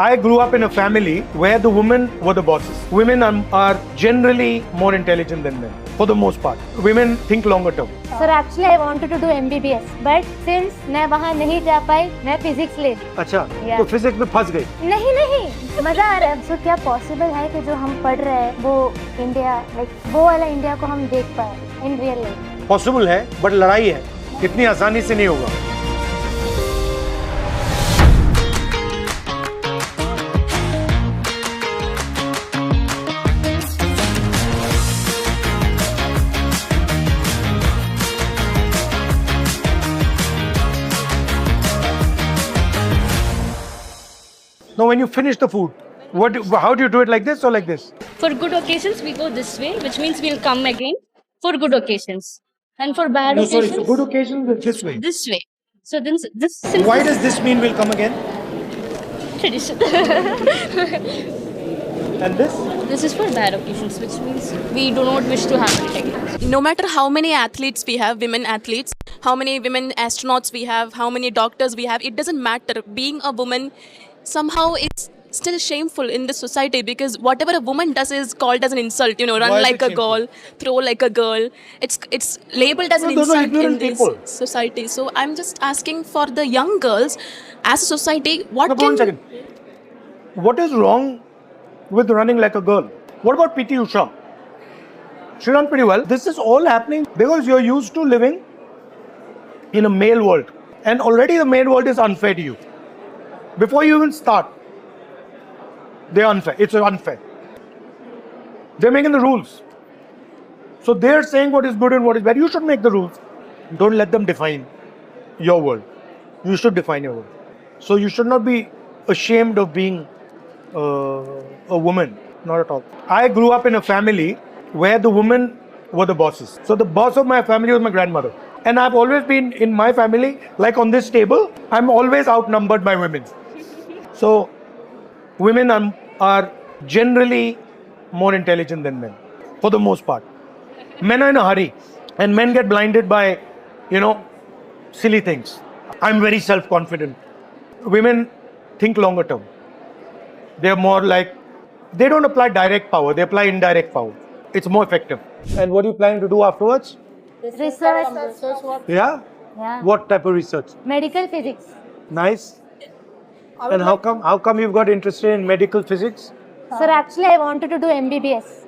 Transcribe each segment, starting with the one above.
I grew up in a family where the women were the bosses. Women are generally more intelligent than men, for the most part. Women think longer term. Sir, actually I wanted to do MBBS, but since मैं वहाँ नहीं जा पाई, मैं physics ले ली. अच्छा, तो physics में फंस गई? नहीं, मजा आ रहा है. So क्या possible है कि जो हम पढ़ रहे हैं वो इंडिया, वो वाला इंडिया को हम देख पाए in real life? Possible है, but लड़ाई है. इतनी आसानी से नहीं होगा. Now, when you finish the food, how do you do it, like this or like this? For good occasions, we go this way, which means we'll come again for good occasions. And for bad occasions, for good occasions, it's this way. This way. So then this. Why does this mean we'll come again? Tradition. And this? This is for bad occasions, which means we do not wish to happen again. No matter how many athletes we have, women athletes, how many women astronauts we have, how many doctors we have, it doesn't matter. Being a woman, somehow it's still shameful in this society, because whatever a woman does is called as an insult. You know, run like a girl, throw like a girl. It's labeled as an insult in this society. So I'm just asking for the young girls, as a society, what One second. What is wrong with running like a girl? What about PT Usha? She runs pretty well. This is all happening because you're used to living in a male world, and already the male world is unfair to you. Before you even start, they're unfair. It's unfair. They're making the rules. So they're saying what is good and what is bad. You should make the rules. Don't let them define your world. You should define your world. So you should not be ashamed of being a woman. Not at all. I grew up in a family where the women were the bosses. So the boss of my family was my grandmother. And I've always been in my family, like on this table, I'm always outnumbered by women. So, women are generally more intelligent than men, for the most part. Men are in a hurry, and men get blinded by, silly things. I'm very self-confident. Women think longer term. They're more like, they don't apply direct power, they apply indirect power. It's more effective. And what are you planning to do afterwards? Research. Yeah? Yeah. What type of research? Medical physics. Nice. And how come you've got interested in medical physics? Sir, actually I wanted to do MBBS,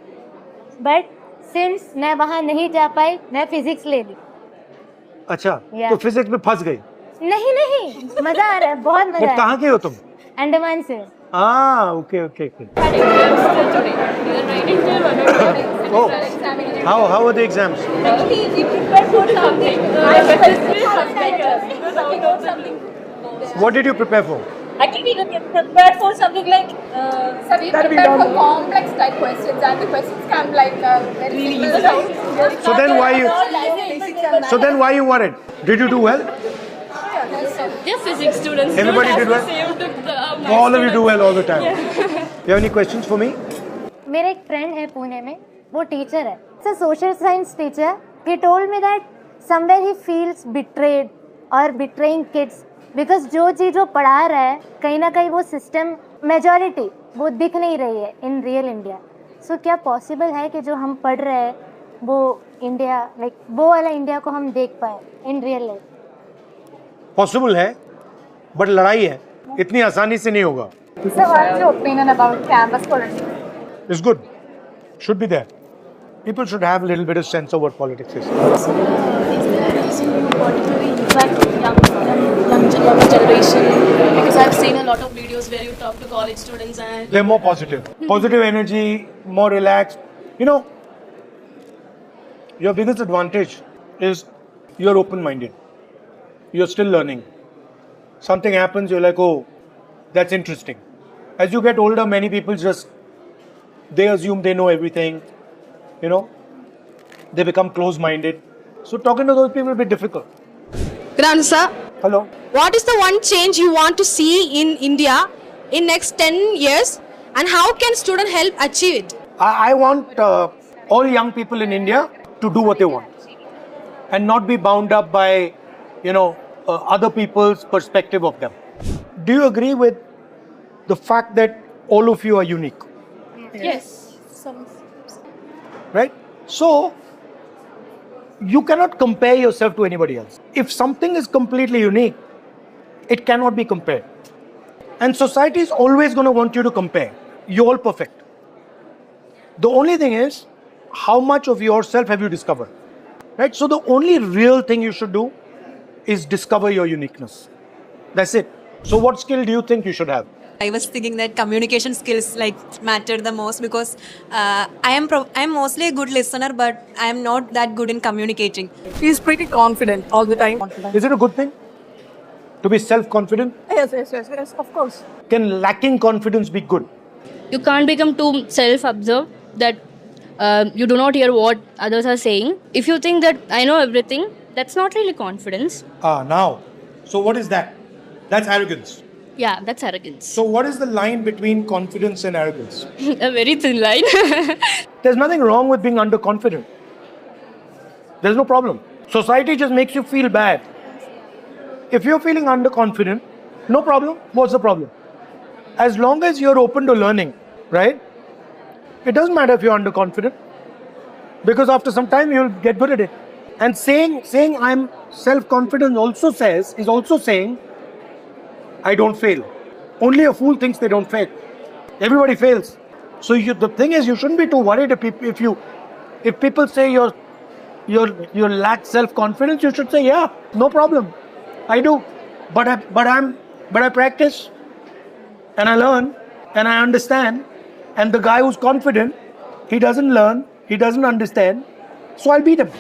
but since मैं वहाँ नहीं जा पाई, मैं physics ले ली. अच्छा, तो physics में फंस गई? नहीं, मजा आ रहा है, बहुत मजा आ रहा है. कहाँ के हो तुम? अंडमान से. Okay. Oh, how were the exams? We prepared for something. What did you prepare for? Actually, we prepared for something like. So we prepared for complex type questions, and the questions come like very simple. So then why you worried? Did you do well? They're physics students. Everybody did well? All of you do well all the time. You have any questions for me? मेरा एक friend है पुणे में, वो teacher है. It's a social science teacher. He told me that somewhere he feels betrayed or betraying kids because जो चीज़ वो पढ़ा रहा है, कहीं ना कहीं वो सिस्टम मेजॉरिटी वो दिख नहीं रही है in real India. So क्या possible है कि जो हम पढ़ रहे हैं वो इंडिया, वो वाला इंडिया को हम देख पाए in real life? Possible है, but लड़ाई है. इतनी आसानी से नहीं होगा. So what's your opinion about campus politics? It's good. Should be there. People should have a little bit of sense of what politics is. is there reason particularly impact young generation? Because I've seen a lot of videos where you talk to college students and They're more positive. Positive energy, more relaxed. Your biggest advantage is you're open-minded. You're still learning. Something happens, you're like, oh, that's interesting. As you get older, many people they assume they know everything. They become close-minded. So talking to those people will be difficult. Good afternoon, sir. Hello. What is the one change you want to see in India in next 10 years, and how can students help achieve it? I want all young people in India to do what they want and not be bound up by, other people's perspective of them. Do you agree with the fact that all of you are unique. Yes. Right? So, you cannot compare yourself to anybody else. If something is completely unique, it cannot be compared. And society is always going to want you to compare. You're all perfect. The only thing is, how much of yourself have you discovered? Right? So the only real thing you should do is discover your uniqueness. That's it. So what skill do you think you should have? I was thinking that communication skills matter the most because I'm mostly a good listener, but I am not that good in communicating. He's pretty confident all the time. Is it a good thing to be self-confident? Yes, of course. Can lacking confidence be good? You can't become too self-absorbed that you do not hear what others are saying. If you think that I know everything, that's not really confidence. Now. So what is that? That's arrogance. Yeah, that's arrogance. So what is the line between confidence and arrogance? A very thin line. There's nothing wrong with being underconfident. There's no problem. Society just makes you feel bad. If you're feeling underconfident, no problem. What's the problem? As long as you're open to learning, right? It doesn't matter if you're underconfident, because after some time you'll get good at it. And saying I'm self-confident is also saying I don't fail. Only a fool thinks they don't fail. Everybody fails. So the thing is, you shouldn't be too worried if people say you lack self-confidence. You should say, yeah, no problem, I do, but I practice, and I learn, and I understand. And the guy who's confident, he doesn't learn, he doesn't understand, so I'll beat him.